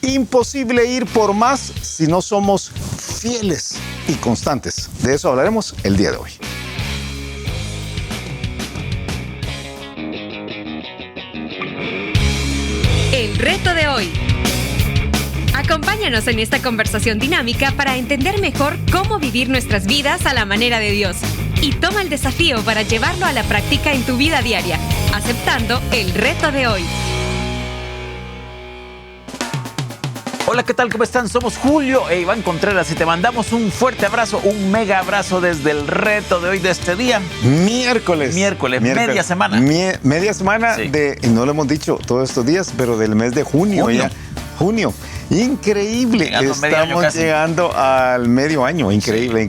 Imposible ir por más si no somos fieles y constantes. De eso hablaremos el día de hoy. El reto de hoy. Acompáñanos en esta conversación dinámica para entender mejor cómo vivir nuestras vidas a la manera de Dios. Y toma el desafío para llevarlo a la práctica en tu vida diaria, aceptando el reto de hoy. Hola, ¿qué tal? ¿Cómo están? Somos Julio e Iván Contreras y te mandamos un fuerte abrazo, un mega abrazo desde el reto de hoy, de este día. Miércoles, media semana. Media semana Sí. no lo hemos dicho todos estos días, pero del mes de junio. Junio. Increíble. Estamos llegando al medio año. Increíble.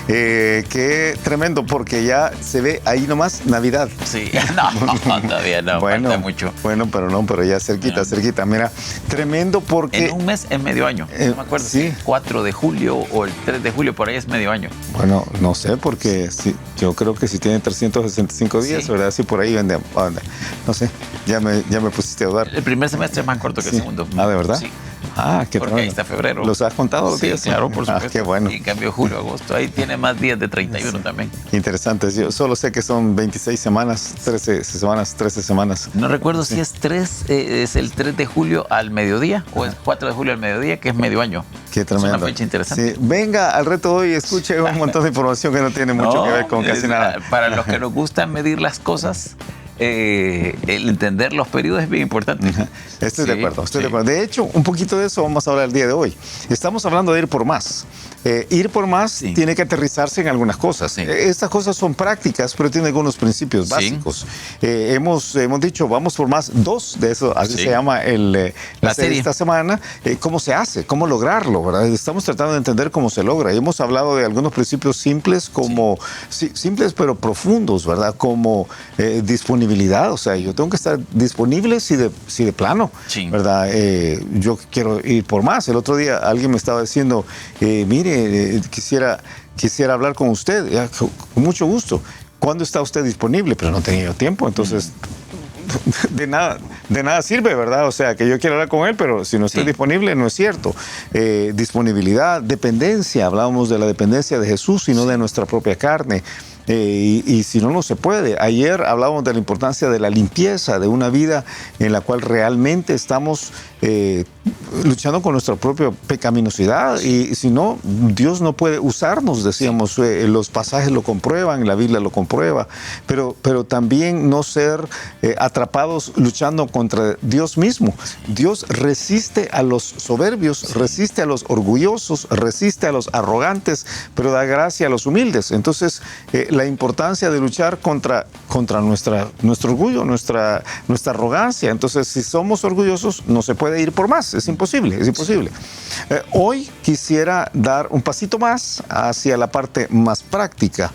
Qué tremendo, porque ya se ve ahí nomás Navidad. Sí, no, todavía no, bueno, falta mucho. Bueno, pero ya cerquita. Mira, tremendo porque... En un mes es medio año. No me acuerdo si el 4 de julio o el 3 de julio, por ahí es medio año. Bueno, no sé, porque yo creo que si tiene 365 días, ¿verdad? Sí, por ahí anda. No sé, ya me pusiste a dudar. El primer semestre es más corto que el segundo. Ah, ¿de verdad? Sí. Qué porque ahí está febrero. ¿Los has contado los días? Sí, claro, por supuesto. Qué bueno. Y en cambio julio, agosto, ahí tiene más días de 31 también. Interesante. Yo solo sé que son 26 semanas, 13 semanas. No recuerdo si es el 3 de julio al mediodía o el 4 de julio al mediodía, que es medio año. Qué tremendo. Es una fecha interesante. Sí. Venga al reto hoy, escuche un montón de información que no tiene mucho que ver con casi nada. Para los que nos gusta medir las cosas, el entender los periodos es bien importante. Estoy de acuerdo. De hecho, un poquito de eso vamos a hablar el día de hoy. Estamos hablando de ir por más. Ir por más tiene que aterrizarse en algunas cosas. Sí. Estas cosas son prácticas, pero tienen algunos principios básicos. Hemos dicho, vamos por más, 2 de eso, así se llama la serie de esta semana. ¿Cómo se hace? ¿Cómo lograrlo? ¿Verdad? Estamos tratando de entender cómo se logra. Y hemos hablado de algunos principios simples, simples pero profundos, ¿verdad? Como disponibilidad. O sea, yo tengo que estar disponible si de plano, ¿verdad? Yo quiero ir por más. El otro día alguien me estaba diciendo, mire, quisiera hablar con usted, con mucho gusto. ¿Cuándo está usted disponible? Pero no tenía yo tiempo, entonces de nada sirve, ¿verdad? O sea, que yo quiero hablar con él, pero si no estoy disponible, no es cierto. Disponibilidad, dependencia, hablábamos de la dependencia de Jesús y no de nuestra propia carne. Y si no se puede. Ayer hablábamos de la importancia de la limpieza, de una vida en la cual realmente estamos luchando con nuestra propia pecaminosidad, y si no, Dios no puede usarnos, decíamos, los pasajes lo comprueban, la Biblia lo comprueba, pero también no ser atrapados luchando contra Dios mismo. Dios resiste a los soberbios, resiste a los orgullosos, resiste a los arrogantes, pero da gracia a los humildes. Entonces, la importancia de luchar contra nuestro orgullo, nuestra arrogancia. Entonces, si somos orgullosos, no se puede ir por más, es imposible. Hoy quisiera dar un pasito más hacia la parte más práctica.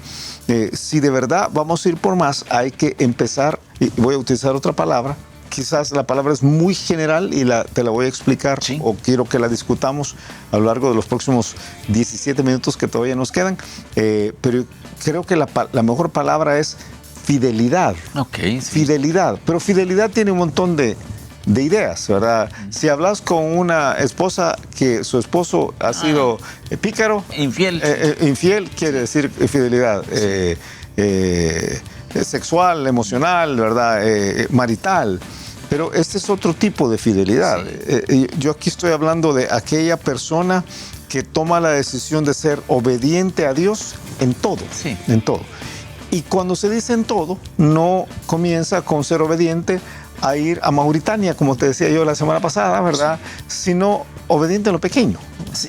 Si de verdad vamos a ir por más, hay que empezar, y voy a utilizar otra palabra. Quizás la palabra es muy general y te la voy a explicar, o quiero que la discutamos a lo largo de los próximos 17 minutos que todavía nos quedan, pero creo que la mejor palabra es fidelidad. Fidelidad, pero fidelidad tiene un montón de ideas, ¿verdad? Si hablas con una esposa que su esposo ha sido pícaro, infiel quiere decir fidelidad. Sexual, emocional, ¿verdad? Marital. Pero este es otro tipo de fidelidad. Yo aquí estoy hablando de aquella persona que toma la decisión de ser obediente a Dios en todo. En todo. Y cuando se dice en todo, no comienza con ser obediente a ir a Mauritania, como te decía yo la semana pasada, ¿verdad? Sino obediente en lo pequeño.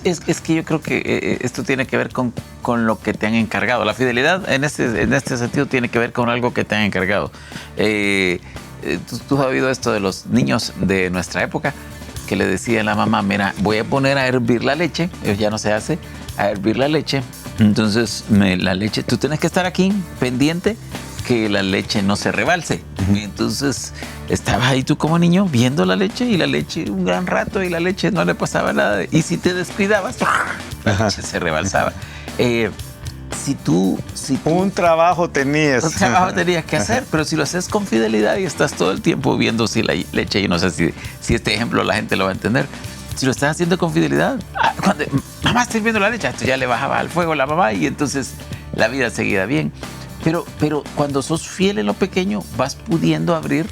Es que yo creo que esto tiene que ver con lo que te han encargado. La fidelidad en este sentido tiene que ver con algo que te han encargado. Tú has oído esto de los niños de nuestra época, que le decía a la mamá, mira, voy a poner a hervir la leche, ya no se hace, a hervir la leche. Entonces, la leche, tú tienes que estar aquí pendiente que la leche no se rebalse. Y entonces estabas ahí tú como niño viendo la leche, y la leche un gran rato, y la leche no le pasaba nada. Y si te descuidabas, la leche se rebalsaba. un trabajo tenías. Un trabajo tenías que hacer, pero si lo haces con fidelidad y estás todo el tiempo viendo si la leche, y no sé si este ejemplo la gente lo va a entender, si lo estás haciendo con fidelidad, cuando mamá está hirviendo la leche, esto ya le bajaba al fuego la mamá y entonces la vida seguía bien. Pero cuando sos fiel en lo pequeño, vas pudiendo abrir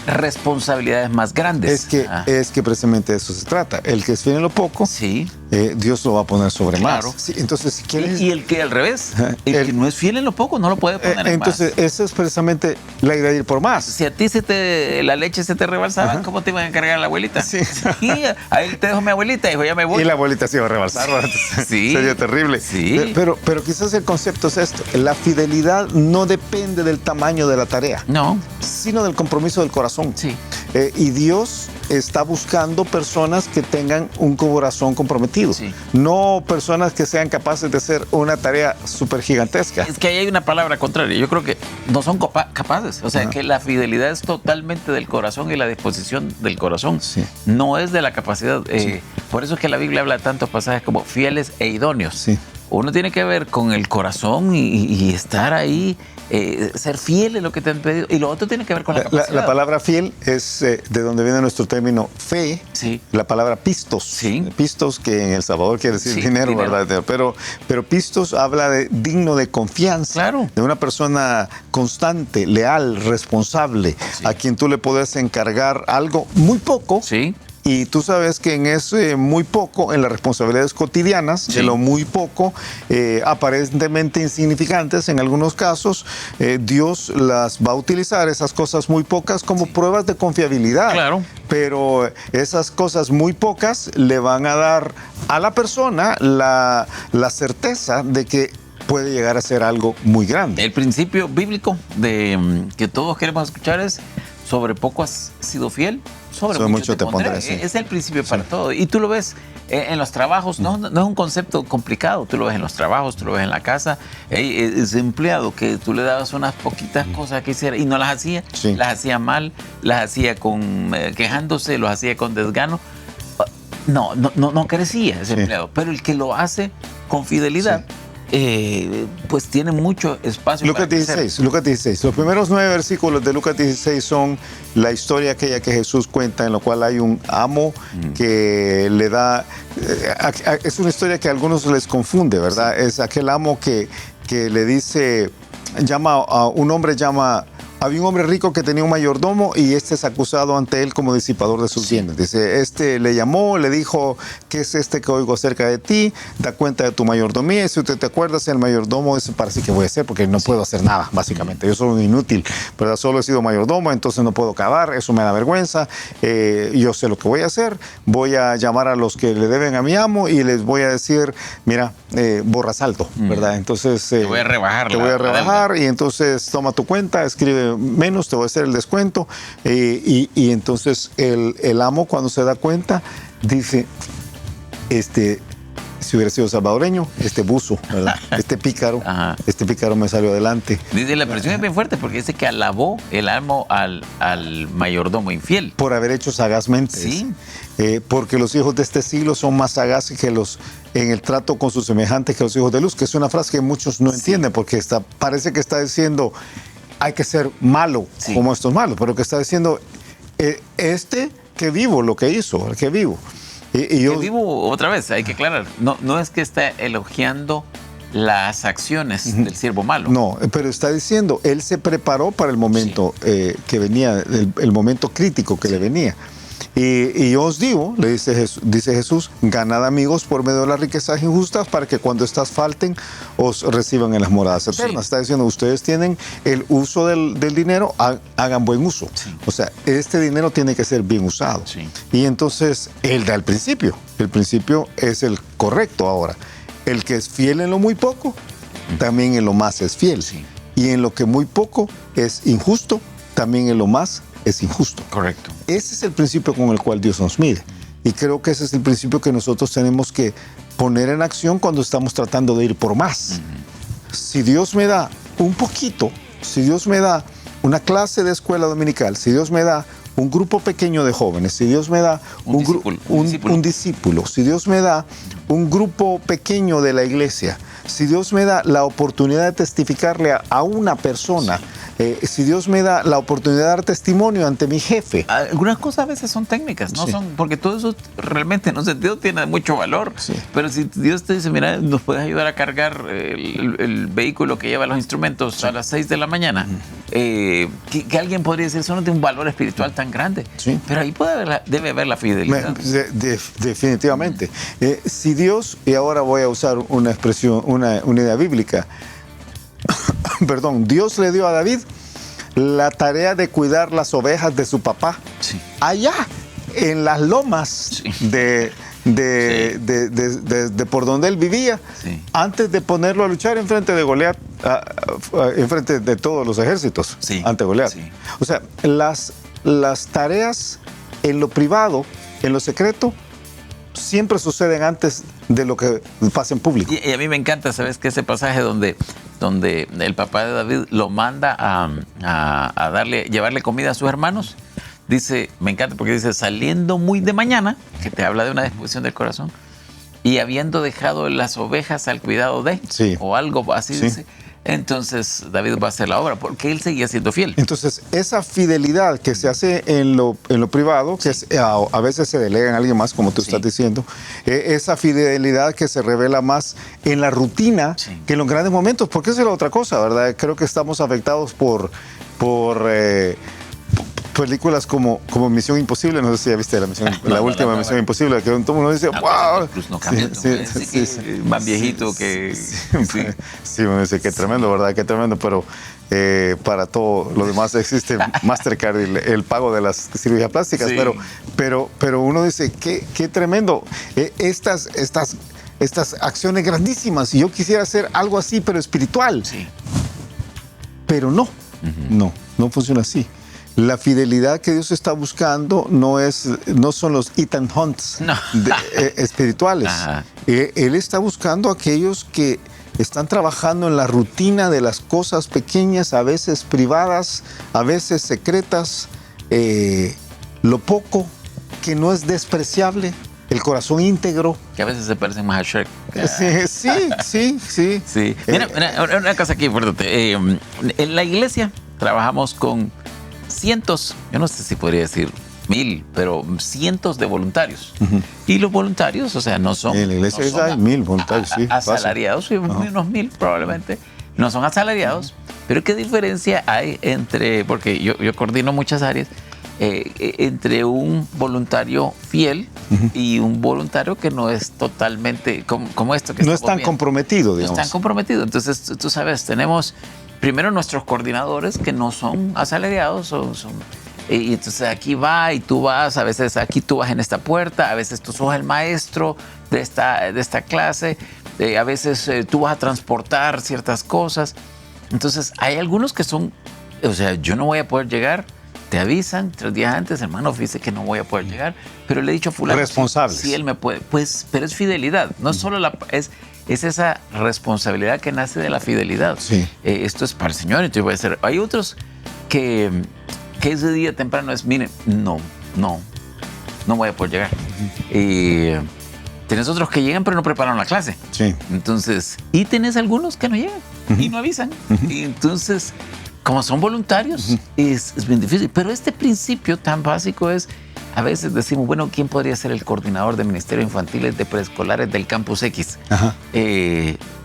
responsabilidades más grandes. Es que precisamente de eso se trata. El que es fiel en lo poco, Dios lo va a poner sobre más. Sí, entonces, si quieres... Y el que al revés, el que no es fiel en lo poco, no lo puede poner en entonces, más. Entonces, eso es precisamente la idea de ir por más. Si a ti la leche se te rebalsaba, ¿cómo te iban a encargar a la abuelita? Sí. Ahí te dejo mi abuelita, dijo, ya me voy. Y la abuelita se iba a rebalsar. Sí. Sería terrible. Sí. Pero quizás el concepto es esto. La fidelidad no depende del tamaño de la tarea. No. Sino del compromiso del corazón. Sí. Y Dios está buscando personas que tengan un corazón comprometido. Sí. No personas que sean capaces de hacer una tarea súper gigantesca. Es que ahí hay una palabra contraria. Yo creo que no son capaces. O sea, que la fidelidad es totalmente del corazón y la disposición del corazón. Sí. No es de la capacidad. Por eso es que la Biblia habla de tantos pasajes como fieles e idóneos. Sí. Uno tiene que ver con el corazón y estar ahí, ser fiel en lo que te han pedido. Y lo otro tiene que ver con la capacidad. La palabra fiel es de donde viene nuestro término fe. Sí. La palabra pistos. Sí. Pistos, que en El Salvador quiere decir dinero, ¿verdad? Pero pistos habla de digno de confianza. Claro. De una persona constante, leal, responsable, a quien tú le puedes encargar algo muy poco. Sí. Y tú sabes que en ese muy poco, en las responsabilidades cotidianas, de lo muy poco, aparentemente insignificantes en algunos casos, Dios las va a utilizar, esas cosas muy pocas, como pruebas de confiabilidad. Claro. Pero esas cosas muy pocas le van a dar a la persona la certeza de que puede llegar a ser algo muy grande. El principio bíblico que todos queremos escuchar es: sobre poco has sido fiel, sobre mucho te pondré. Es el principio para todo. Y tú lo ves en los trabajos, no es un concepto complicado. Tú lo ves en los trabajos, tú lo ves en la casa. Ese empleado que tú le dabas unas poquitas cosas que hiciera y no las hacía, las hacía mal, las hacía quejándose, los hacía con desgano. No crecía ese empleado. Pero el que lo hace con fidelidad, pues tiene mucho espacio. Lucas 16. Los primeros 9 versículos de Lucas 16 son la historia aquella que Jesús cuenta, en la cual hay un amo que le da... es una historia que a algunos les confunde, ¿verdad? Sí. Es aquel amo que le dice, había un hombre rico que tenía un mayordomo y este es acusado ante él como disipador de sus bienes. Dice, le llamó, le dijo, ¿qué es este que oigo acerca de ti? Da cuenta de tu mayordomía. Y si usted te acuerdas, el mayordomo dice, parece que voy a hacer porque no puedo hacer nada, básicamente. Yo soy un inútil, ¿verdad? Solo he sido mayordomo, entonces no puedo cavar, eso me da vergüenza. Yo sé lo que voy a hacer. Voy a llamar a los que le deben a mi amo y les voy a decir, mira, borra saldo, ¿verdad? Entonces... te voy a rebajar. Te voy a rebajar y entonces toma tu cuenta, escribe menos, te voy a hacer el descuento. Y entonces el amo, cuando se da cuenta, dice, si hubiera sido salvadoreño, buzo, ¿verdad? Pícaro me salió adelante. Dice, la presión es bien fuerte porque dice que alabó el amo al mayordomo infiel. Por haber hecho sagazmente. Sí. Porque los hijos de este siglo son más sagaces que en el trato con sus semejantes que los hijos de luz, que es una frase que muchos no entienden, porque parece que está diciendo, hay que ser malo como estos malos, pero que está diciendo, que vivo lo que hizo, el que vivo. Que vivo, otra vez, hay que aclarar, no es que está elogiando las acciones del siervo malo. No, pero está diciendo, él se preparó para el momento que venía, el momento crítico que le venía. Y yo os digo, le dice Jesús, ganad amigos por medio de las riquezas injustas para que cuando estas falten os reciban en las moradas eternas. Está diciendo, ustedes tienen el uso del dinero, hagan buen uso. Sí. O sea, este dinero tiene que ser bien usado. Sí. Y entonces, él da el principio es el correcto ahora. El que es fiel en lo muy poco, también en lo más es fiel. Sí. Y en lo que muy poco es injusto, también en lo más es injusto. Correcto. Ese es el principio con el cual Dios nos mide. Y creo que ese es el principio que nosotros tenemos que poner en acción cuando estamos tratando de ir por más. Si Dios me da un poquito, si Dios me da una clase de escuela dominical, si Dios me da un grupo pequeño de jóvenes, si Dios me da un discípulo, si Dios me da un grupo pequeño de la iglesia, si Dios me da la oportunidad de testificarle a una persona, si Dios me da la oportunidad de dar testimonio ante mi jefe. Algunas cosas a veces son técnicas, no son, porque todo eso realmente en un sentido tiene mucho valor. Sí. Pero si Dios te dice, mira, nos puedes ayudar a cargar el vehículo que lleva los instrumentos a las 6 de la mañana, que alguien podría decir, eso no tiene un valor espiritual tan grande. Sí. Pero ahí debe haber la fidelidad. Definitivamente. Si Dios, y ahora voy a usar una expresión, una idea bíblica, perdón, Dios le dio a David la tarea de cuidar las ovejas de su papá, allá en las lomas de por donde él vivía, antes de ponerlo a luchar enfrente de Goliat, enfrente de todos los ejércitos, ante Goliat. O sea, las tareas en lo privado, en lo secreto, siempre suceden antes de lo que pasa en público. Y a mí me encanta, ¿sabes? Que ese pasaje donde el papá de David lo manda a llevarle comida a sus hermanos, dice, me encanta porque dice, saliendo muy de mañana, que te habla de una disposición del corazón, y habiendo dejado las ovejas al cuidado de, o algo así dice, entonces David va a hacer la obra, porque él seguía siendo fiel. Entonces, esa fidelidad que se hace en lo privado, que a veces se delega en alguien más, como tú estás diciendo, esa fidelidad que se revela más en la rutina que en los grandes momentos, porque esa es la otra cosa, ¿verdad? Creo que estamos afectados por películas como Misión Imposible, no sé si ya viste la última Misión Imposible, que todo el mundo dice, ¡wow! No cambia, más viejito que... Sí, me dice, qué tremendo, ¿verdad? Qué tremendo, pero para todo lo demás existe Mastercard y el pago de las cirugías plásticas, pero uno dice, qué tremendo. Estas acciones grandísimas, y yo quisiera hacer algo así, pero espiritual. Pero no funciona así. La fidelidad que Dios está buscando no son los Ethan Hunts espirituales. Él está buscando a aquellos que están trabajando en la rutina de las cosas pequeñas, a veces privadas, a veces secretas, lo poco que no es despreciable, el corazón íntegro. Que a veces se parecen más a Shrek. Sí. Mira, una cosa aquí importante. En la iglesia trabajamos con cientos, yo no sé si podría decir 1000, pero cientos de voluntarios. Y los voluntarios, o sea, no son... En la iglesia hay 1000 voluntarios, asalariados, unos 1000 probablemente. No son asalariados, pero ¿qué diferencia hay entre, porque yo coordino muchas áreas, entre un voluntario fiel y un voluntario que no es totalmente como esto que no es tan comprometido, digamos. No es tan comprometido. Entonces, tú sabes, tenemos primero nuestros coordinadores que no son asalariados, y entonces aquí va y tú vas, a veces aquí tú vas en esta puerta, a veces tú sos el maestro de esta clase, a veces tú vas a transportar ciertas cosas. Entonces hay algunos que son, o sea, yo no voy a poder llegar, te avisan 3 días antes, hermano, fíjese que no voy a poder llegar, pero le he dicho a fulano, responsables. Si él me puede, pues, pero es fidelidad, no es solo es esa responsabilidad que nace de la fidelidad. Esto es para el Señor, entonces voy a hacer. Hay otros que ese día temprano es, miren, no voy a poder llegar. Tienes otros que llegan pero no preparan la clase. Entonces, y tienes algunos que no llegan y no avisan. Y entonces, como son voluntarios, es bien difícil. Pero este principio tan básico es, a veces decimos, bueno, ¿quién podría ser el coordinador de ministerios infantiles de preescolares del Campus X?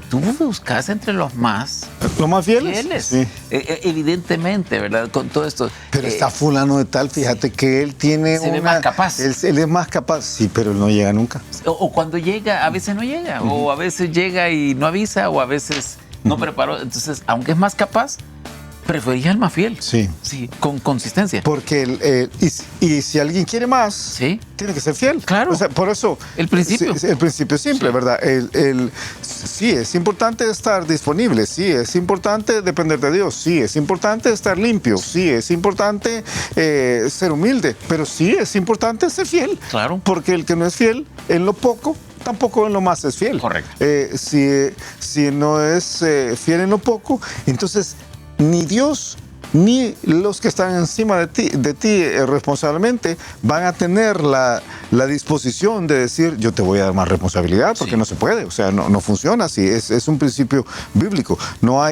Tú buscas entre los más fieles. Evidentemente, ¿verdad? Con todo esto. Pero está fulano de tal, fíjate que él tiene se ve más capaz. Él es más capaz, sí, pero él no llega nunca. O cuando llega, a veces no llega. O a veces llega y no avisa, o a veces no preparó. Entonces, aunque es más capaz, prefería al más fiel. Sí, con consistencia. Porque y si alguien quiere más, tiene que ser fiel. Claro. O sea, por eso. El principio. El principio simple, ¿verdad? Sí, es importante estar disponible. Sí, es importante depender de Dios. Sí, es importante estar limpio. Sí, es importante ser humilde. Pero sí, es importante ser fiel. Claro. Porque el que no es fiel en lo poco, tampoco en lo más es fiel. Correcto. Si no es fiel en lo poco, entonces ni Dios ni los que están encima de ti responsablemente van a tener la disposición de decir, yo te voy a dar más responsabilidad, porque no se puede, o sea, no funciona así, es un principio bíblico.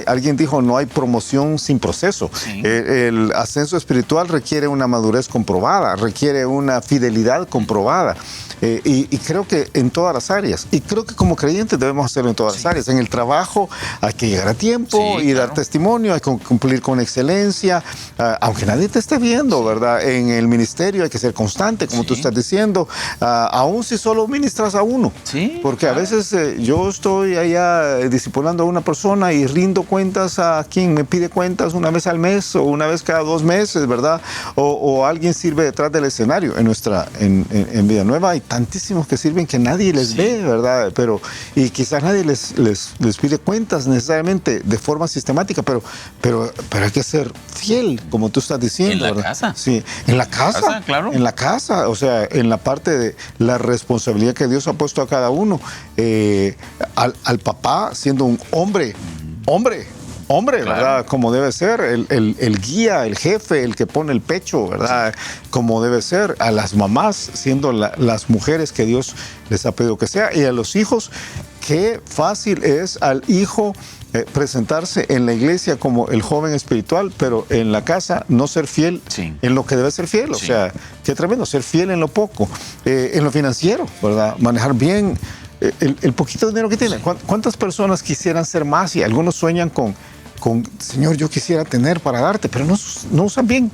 Alguien dijo, no hay promoción sin proceso. Sí. El ascenso espiritual requiere una madurez comprobada, requiere una fidelidad comprobada. Y creo que en todas las áreas, y creo que como creyentes debemos hacerlo en todas las áreas. En el trabajo hay que llegar a tiempo y dar testimonio, hay que cumplir con excelencia, aunque nadie te esté viendo, ¿verdad? En el ministerio hay que ser constante, como tú estás diciendo, aún si solo ministras a uno. Sí, porque a veces yo estoy allá discipulando a una persona y rindo cuentas a quien me pide cuentas una vez al mes o una vez cada 2 meses, ¿verdad? O alguien sirve detrás del escenario. En Vida Nueva hay tantísimos que sirven que nadie les ve, ¿verdad? Y quizás nadie les pide cuentas necesariamente de forma sistemática, pero hay que ser fiel, como tú estás diciendo. ¿En la casa? Sí, en la casa, claro. En la casa, o sea, en la parte de la responsabilidad que Dios ha puesto a cada uno. Al papá siendo un hombre, claro, ¿verdad? Como debe ser, el guía, el jefe, el que pone el pecho, ¿verdad? Como debe ser, a las mamás siendo las mujeres que Dios les ha pedido que sea, y a los hijos, qué fácil es al hijo presentarse en la iglesia como el joven espiritual, pero en la casa no ser fiel en lo que debe ser fiel. O sea, qué tremendo, ser fiel en lo poco, en lo financiero, ¿verdad? Manejar bien el poquito dinero que tiene. ¿Cuántas personas quisieran ser más? Y algunos sueñan con Señor, yo quisiera tener para darte, pero no usan bien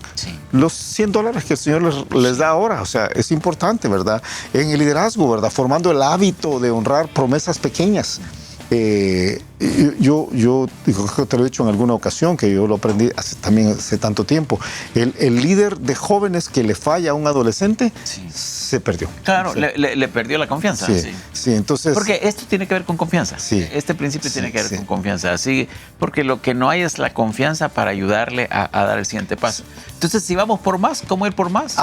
los $100 que el Señor les da ahora. O sea, es importante, ¿verdad? En el liderazgo, ¿verdad? Formando el hábito de honrar promesas pequeñas. Yo te lo he dicho en alguna ocasión, que yo lo aprendí hace tanto tiempo. El líder de jóvenes que le falla a un adolescente se perdió. Claro, le perdió la confianza. Sí, entonces... Porque esto tiene que ver con confianza. Sí. Este principio tiene que ver con confianza. Así, porque lo que no hay es la confianza para ayudarle a dar el siguiente paso. Entonces, si vamos por más, ¿cómo ir por más?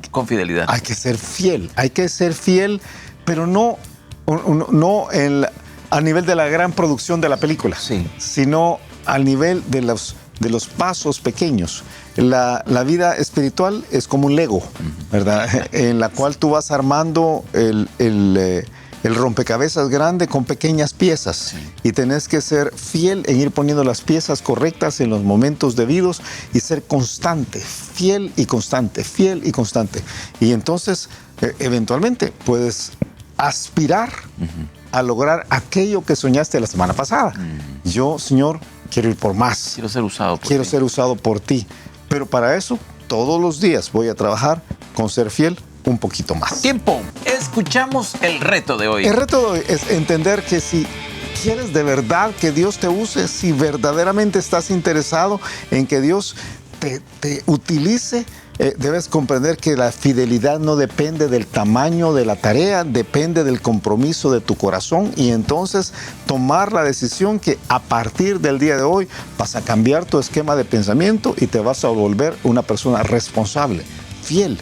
Con fidelidad. Hay que ser fiel, pero no a nivel de la gran producción de la película, sino al nivel de los pasos pequeños. La vida espiritual es como un Lego, ¿verdad? En la cual tú vas armando el rompecabezas grande con pequeñas piezas, y tenés que ser fiel en ir poniendo las piezas correctas en los momentos debidos y ser constante, fiel y constante. Y entonces, eventualmente, puedes aspirar a lograr aquello que soñaste la semana pasada. Yo, Señor, quiero ir por más. Quiero ser usado por ti. Pero para eso, todos los días voy a trabajar con ser fiel un poquito más. Tiempo. Escuchamos el reto de hoy. El reto de hoy es entender que si quieres de verdad que Dios te use, si verdaderamente estás interesado en que Dios te utilice, debes comprender que la fidelidad no depende del tamaño de la tarea, depende del compromiso de tu corazón, y entonces tomar la decisión que a partir del día de hoy vas a cambiar tu esquema de pensamiento y te vas a volver una persona responsable, fiel.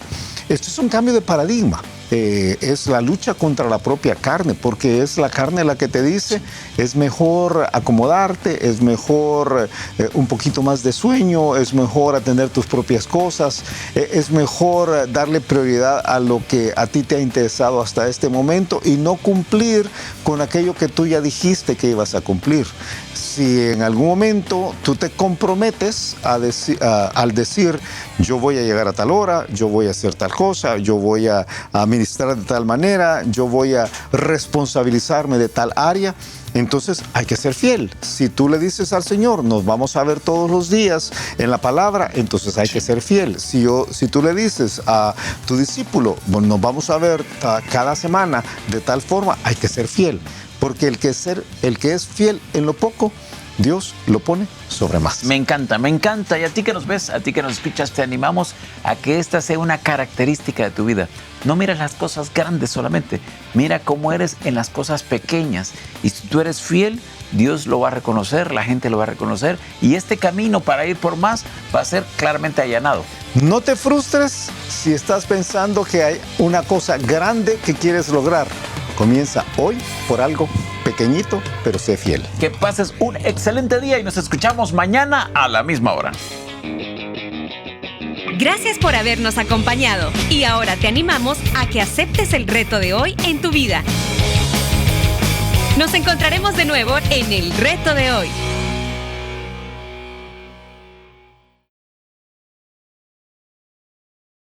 Esto es un cambio de paradigma. Es la lucha contra la propia carne, porque es la carne la que te dice es mejor acomodarte, es mejor un poquito más de sueño, es mejor atender tus propias cosas, es mejor darle prioridad a lo que a ti te ha interesado hasta este momento y no cumplir con aquello que tú ya dijiste que ibas a cumplir. Si en algún momento tú te comprometes al decir, yo voy a llegar a tal hora, yo voy a hacer tal cosa, yo voy a administrar de tal manera, yo voy a responsabilizarme de tal área, entonces hay que ser fiel. Si tú le dices al Señor, nos vamos a ver todos los días en la palabra, entonces hay que ser fiel. Si tú le dices a tu discípulo, bueno, nos vamos a ver cada semana de tal forma, hay que ser fiel. Porque el que es fiel en lo poco, Dios lo pone sobre más. Me encanta. Y a ti que nos ves, a ti que nos escuchas, te animamos a que esta sea una característica de tu vida. No mires las cosas grandes solamente, mira cómo eres en las cosas pequeñas. Y si tú eres fiel, Dios lo va a reconocer, la gente lo va a reconocer, y este camino para ir por más va a ser claramente allanado. No te frustres si estás pensando que hay una cosa grande que quieres lograr. Comienza hoy por algo pequeñito, pero sé fiel. Que pases un excelente día y nos escuchamos mañana a la misma hora. Gracias por habernos acompañado y ahora te animamos a que aceptes el reto de hoy en tu vida. Nos encontraremos de nuevo en el reto de hoy.